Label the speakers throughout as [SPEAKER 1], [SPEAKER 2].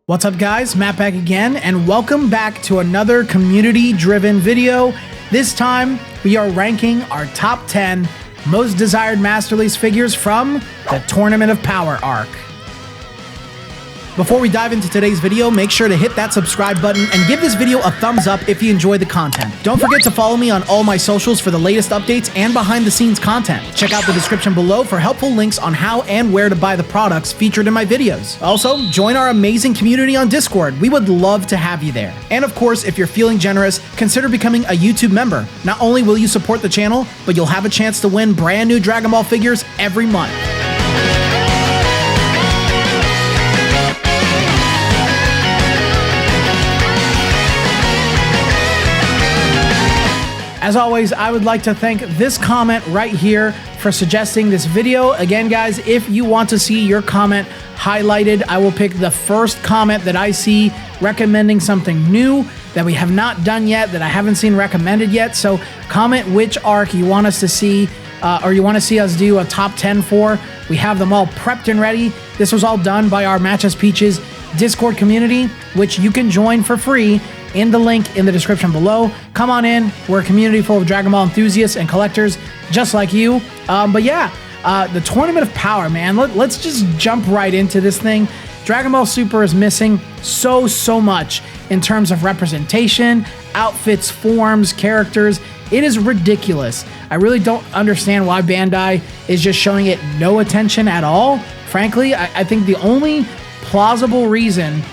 [SPEAKER 1] What's up guys, Matt back again, and welcome back to another community-driven video. This time, we are ranking our top 10 most desired Masterlise figures from the Tournament of Power arc. Before we dive into today's video, make sure to hit that subscribe button and give this video a thumbs up if you enjoy the content. Don't forget to follow me on all my socials for the latest updates and behind the scenes content. Check out the description below for helpful links on how and where to buy the products featured in my videos. Also, join our amazing community on Discord. We would love to have you there. And of course, if you're feeling generous, consider becoming a YouTube member. Not only will you support the channel, but you'll have a chance to win brand new Dragon Ball figures every month. As always, I would like to thank this comment right here for suggesting this video. Again, guys, if you want to see your comment highlighted, I will pick the first comment that I see recommending something new that we have not done yet, that I haven't seen recommended yet. So comment which arc you want us to see, or you want to see us do a top 10 for. We have them all prepped and ready. This was all done by our Match As Peaches Discord community, which you can join for free in the link in the description below. Come on in. We're a community full of Dragon Ball enthusiasts and collectors just like you. But yeah, the Tournament of Power, man. Let's just jump right into this thing. Dragon Ball Super is missing so much in terms of representation, outfits, forms, characters. It is ridiculous. I really don't understand why Bandai is just showing it no attention at all. Frankly, I think the only plausible reason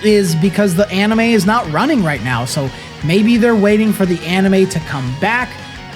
[SPEAKER 1] is because the anime is not running right now. So maybe they're waiting for the anime to come back.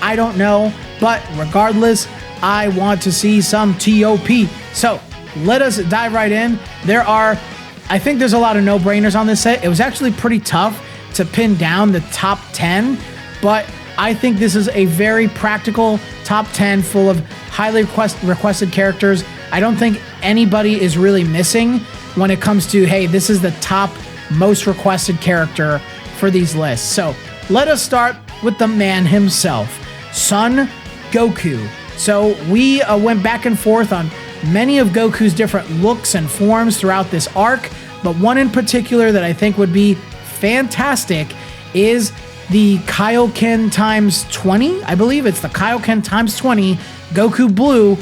[SPEAKER 1] I don't know. But regardless, I want to see some TOP. So let us dive right in. I think there's a lot of no-brainers on this set. It was actually pretty tough to pin down the top 10, but I think this is a very practical top 10 full of highly requested characters. I don't think anybody is really missing when it comes to, hey, this is the top most requested character for these lists. So let us start with the man himself, Son Goku. So we went back and forth on many of Goku's different looks and forms throughout this arc, but one in particular that I think would be fantastic is the Kaioken times 20. I believe it's the Kaioken times 20 Goku Blue,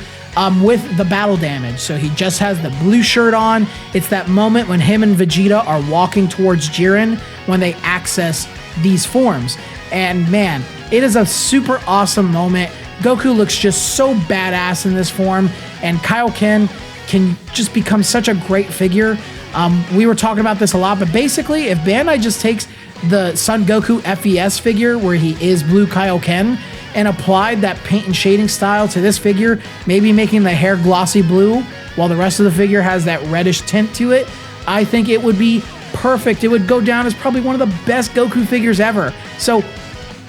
[SPEAKER 1] with the battle damage. So he just has the blue shirt on. It's that moment when him and Vegeta are walking towards Jiren when they access these forms. And man, it is a super awesome moment. Goku looks just so badass in this form, and Kaioken can just become such a great figure. We were talking about this a lot, but basically, if Bandai just takes the Son Goku FES figure where he is Blue Kaioken and applied that paint and shading style to this figure, maybe making the hair glossy blue while the rest of the figure has that reddish tint to it, I think it would be perfect. It would go down as probably one of the best Goku figures ever. So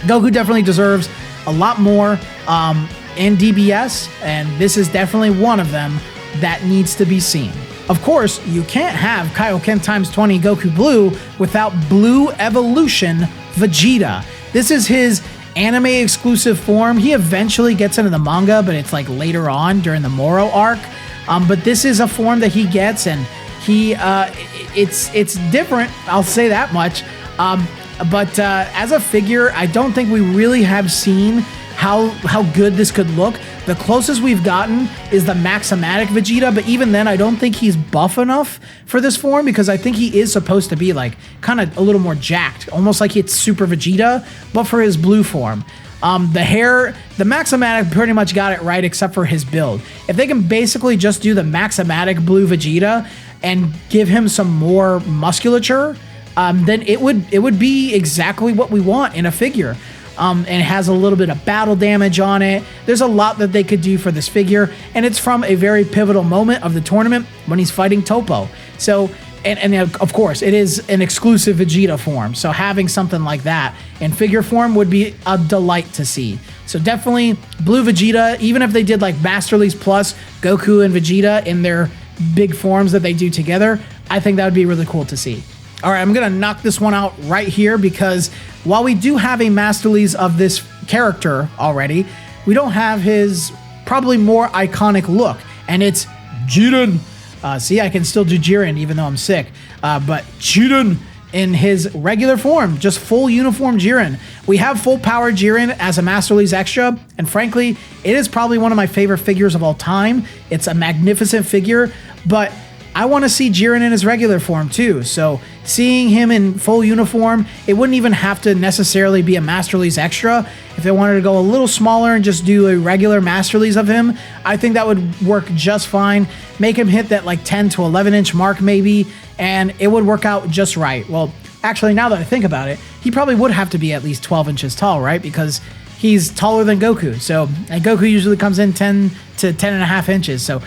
[SPEAKER 1] Goku definitely deserves a lot more in DBS, and this is definitely one of them that needs to be seen. Of course, you can't have Kaioken times 20 Goku Blue without Blue Evolution Vegeta. This is his anime exclusive form. He eventually gets into the manga, but it's like later on during the Moro arc. But this is a form that he gets, and it's different. I'll say that much. But as a figure, I don't think we really have seen how good this could look. The closest we've gotten is the Maxamatic Vegeta, but even then, I don't think he's buff enough for this form, because I think he is supposed to be like kind of a little more jacked, almost like it's Super Vegeta, but for his blue form. The hair, the Maxamatic pretty much got it right except for his build. If they can basically just do the Maxamatic Blue Vegeta and give him some more musculature, then it would be exactly what we want in a figure. And it has a little bit of battle damage on it. There's a lot that they could do for this figure, and it's from a very pivotal moment of the tournament when he's fighting Toppo. So, and of course, it is an exclusive Vegeta form, so having something like that in figure form would be a delight to see. So definitely Blue Vegeta, even if they did like Masterlise Plus Goku and Vegeta in their big forms that they do together, I think that would be really cool to see. All right, I'm going to knock this one out right here, because while we do have a Masterlise of this character already, we don't have his probably more iconic look, and it's Jiren. See, I can still do Jiren even though I'm sick. But Jiren in his regular form, just full uniform Jiren. We have full power Jiren as a Masterlise extra, and frankly, it is probably one of my favorite figures of all time. It's a magnificent figure, but I want to see Jiren in his regular form too. So seeing him in full uniform, it wouldn't even have to necessarily be a Masterlise extra. If they wanted to go a little smaller and just do a regular Masterlise of him, I think that would work just fine. Make him hit that like 10 to 11 inch mark maybe, and it would work out just right. Well, actually, now that I think about it, he probably would have to be at least 12 inches tall, right? Because he's taller than Goku. So, and Goku usually comes in 10 to 10 and a half inches. So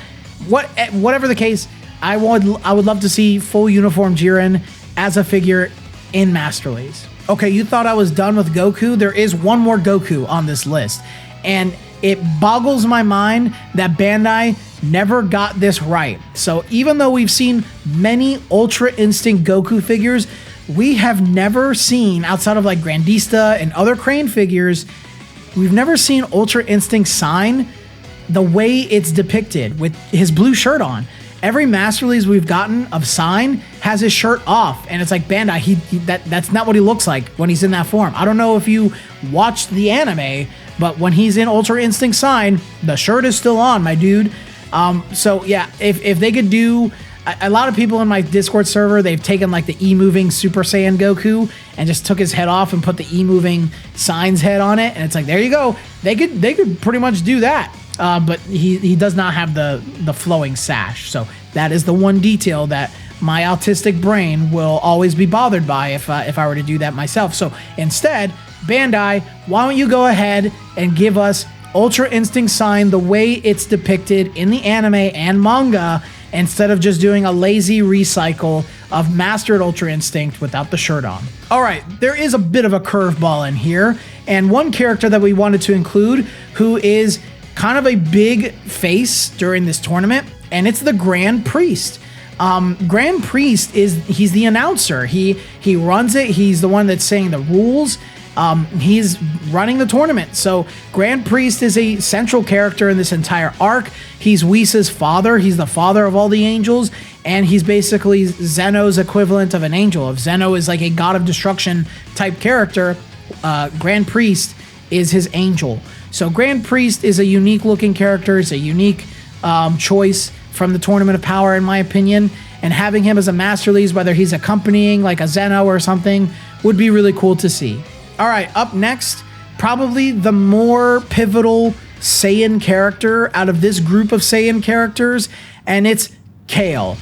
[SPEAKER 1] whatever the case, I would love to see full uniform Jiren as a figure in Masterlise. Okay, you thought I was done with Goku? There is one more Goku on this list, and it boggles my mind that Bandai never got this right. So even though we've seen many Ultra Instinct Goku figures, we have never seen, outside of like Grandista and other Crane figures, we've never seen Ultra Instinct Sign the way it's depicted with his blue shirt on. Every Masterlise we've gotten of Sign has his shirt off, and it's like, Bandai, that's not what he looks like when he's in that form. I don't know if you watched the anime, but when he's in Ultra Instinct Sign, the shirt is still on, my dude. So yeah, if they could do, a lot of people in my Discord server, they've taken like the E-moving Super Saiyan Goku and just took his head off and put the E-moving Sign's head on it, and it's like, there you go. They could pretty much do that. But he does not have the flowing sash. So that is the one detail that my autistic brain will always be bothered by if I were to do that myself. So instead, Bandai, why don't you go ahead and give us Ultra Instinct Sign the way it's depicted in the anime and manga, instead of just doing a lazy recycle of Mastered Ultra Instinct without the shirt on. All right, there is a bit of a curveball in here, and one character that we wanted to include who is kind of a big face during this tournament, and it's the Grand Priest. Grand Priest he's the announcer. He runs it. He's the one that's saying the rules. He's running the tournament. So Grand Priest is a central character in this entire arc. He's Whis' father. He's the father of all the angels, and he's basically Zeno's equivalent of an angel. If Zeno is like a god of destruction type character, Grand Priest is his angel. So Grand Priest is a unique looking character. It's a unique choice from the Tournament of Power, in my opinion. And having him as a Masterlise, whether he's accompanying like a Zeno or something, would be really cool to see. All right, up next, probably the more pivotal Saiyan character out of this group of Saiyan characters, and it's Kale.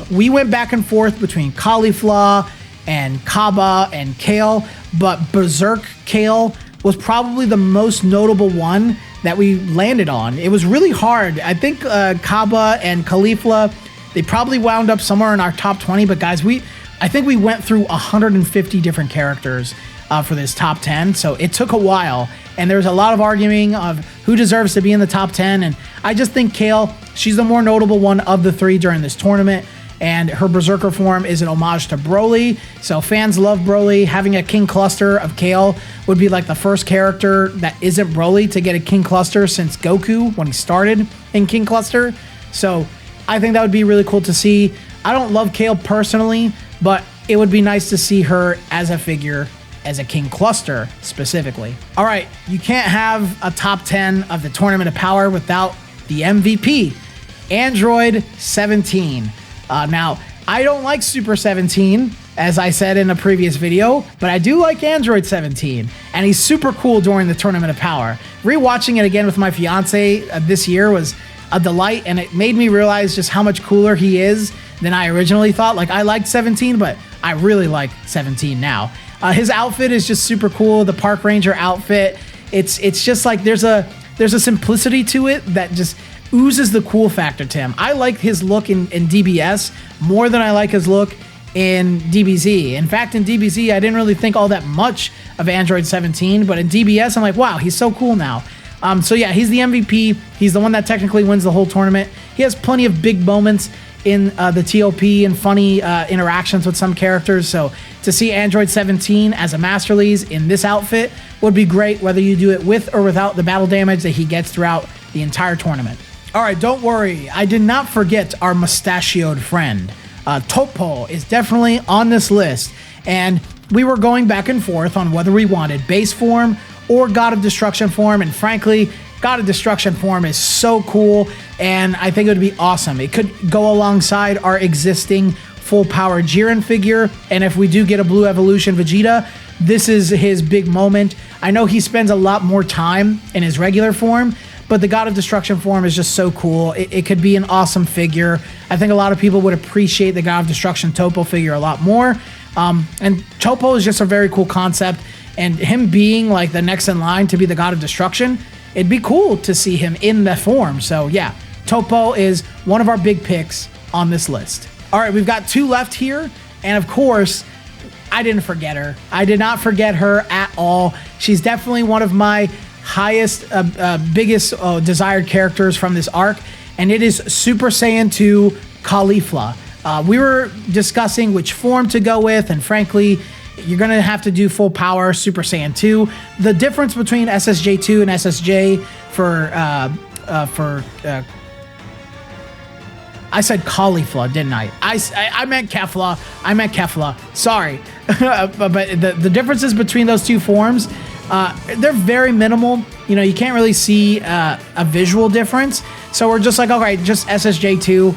[SPEAKER 1] We went back and forth between Caulifla and Kaba and Kale, but Berserk Kale was probably the most notable one that we landed on. It was really hard. I think Kaba and Caulifla, they probably wound up somewhere in our top 20, but guys, I think we went through 150 different characters for this top 10, so it took a while, and there's a lot of arguing of who deserves to be in the top 10, and I just think Kale, she's the more notable one of the three during this tournament, and her Berserker form is an homage to Broly, so fans love Broly. Having a King Cluster of Kale would be like the first character that isn't Broly to get a King Cluster since Goku when he started in King Cluster, so I think that would be really cool to see. I don't love Kale personally, but it would be nice to see her as a figure, as a King Cluster specifically. All right, you can't have a top 10 of the Tournament of Power without the MVP, Android 17. Now, I don't like Super 17, as I said in a previous video, but I do like Android 17, and he's super cool during the Tournament of Power. Rewatching it again with my fiance this year was a delight, and it made me realize just how much cooler he is than I originally thought. Like, I liked 17, but I really like 17 now. His outfit is just super cool. The Park Ranger outfit, it's just like there's a simplicity to it that just oozes the cool factor to him. I like his look in DBS more than I like his look in DBZ. In fact, in DBZ, I didn't really think all that much of Android 17, but in DBS, I'm like, wow, he's so cool now. So yeah, he's the MVP. He's the one that technically wins the whole tournament. He has plenty of big moments in the TOP and funny interactions with some characters. So to see Android 17 as a Masterlise in this outfit would be great, whether you do it with or without the battle damage that he gets throughout the entire tournament. All right, don't worry. I did not forget our mustachioed friend. Topo is definitely on this list. And we were going back and forth on whether we wanted base form or God of Destruction form. And frankly, God of Destruction form is so cool, and I think it would be awesome. It could go alongside our existing full power Jiren figure. And if we do get a Blue Evolution Vegeta, this is his big moment. I know he spends a lot more time in his regular form, but the God of Destruction form is just so cool. It could be an awesome figure. I think a lot of people would appreciate the God of Destruction Topo figure a lot more. And Topo is just a very cool concept, and him being like the next in line to be the God of Destruction, it'd be cool to see him in the form. So yeah, Topo is one of our big picks on this list. All right, we've got 2 left here, and of course, I didn't forget her. I did not forget her at all. She's definitely one of my highest, biggest desired characters from this arc, and it is Super Saiyan 2 Caulifla. We were discussing which form to go with, and frankly, you're going to have to do full power Super Saiyan 2. The difference between SSJ2 and SSJ for I said Caulifla, didn't I? I meant Kefla. I meant Kefla. Sorry. But the differences between those 2 forms, they're very minimal. You know, you can't really see a visual difference. So we're just like, all right, just SSJ2.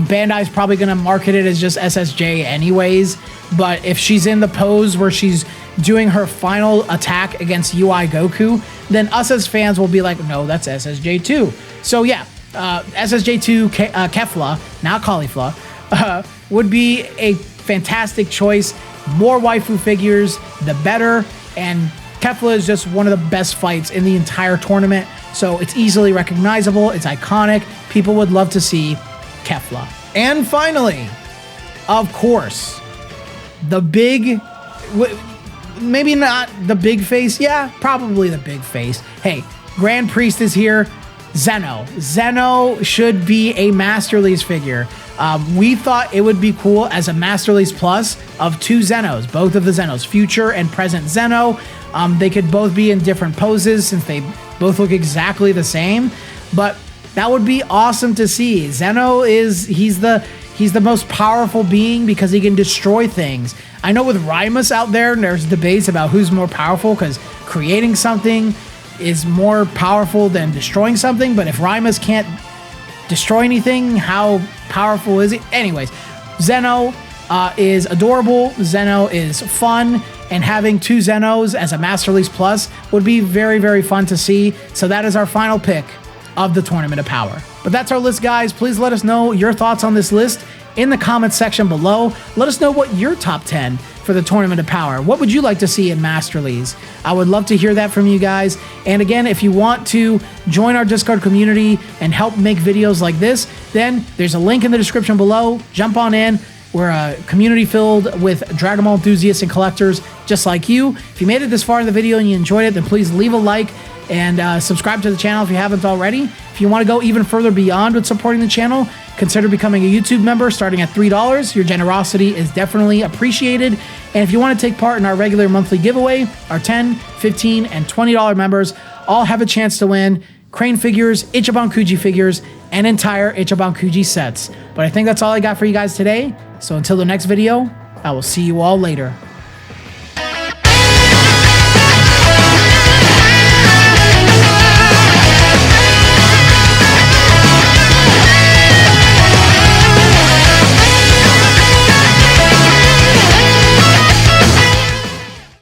[SPEAKER 1] Bandai's probably going to market it as just SSJ anyways. But if she's in the pose where she's doing her final attack against UI Goku, then us as fans will be like, no, that's SSJ2. So yeah, SSJ2 Kefla, now Caulifla, would be a fantastic choice. More waifu figures, the better. And Kefla is just one of the best fights in the entire tournament. So it's easily recognizable. It's iconic. People would love to see Kefla. And finally, of course, the big, maybe not the big face. Yeah, probably the big face. Hey, Grand Priest is here. Zeno. Zeno should be a Masterlise figure. We thought it would be cool as a Masterlise Plus of 2 Zenos, both of the Zenos, future and present Zeno. They could both be in different poses since they both look exactly the same, but that would be awesome to see. Zeno he's the most powerful being because he can destroy things. I know with Raimus out there's debates about who's more powerful because creating something is more powerful than destroying something, but if Raimus can't destroy anything, how powerful is he? Anyways, Zeno is adorable. Zeno is fun, and having 2 Zenos as a Masterlise Plus would be very, very fun to see. So that is our final pick of the Tournament of Power. But that's our list, guys. Please let us know your thoughts on this list in the comments section below. Let us know what your top 10 for the Tournament of Power. What would you like to see in Masterlise? I would love to hear that from you guys. And again, if you want to join our Discord community and help make videos like this, then there's a link in the description below. Jump on in. We're a community filled with Dragon Ball enthusiasts and collectors just like you. If you made it this far in the video and you enjoyed it, then please leave a like and subscribe to the channel if you haven't already. If you want to go even further beyond with supporting the channel, consider becoming a YouTube member starting at $3. Your generosity is definitely appreciated. And if you want to take part in our regular monthly giveaway, our $10, $15, and $20 members all have a chance to win Crane figures, Ichiban Kuji figures, and entire Ichiban Kuji sets. But I think that's all I got for you guys today. So until the next video, I will see you all later.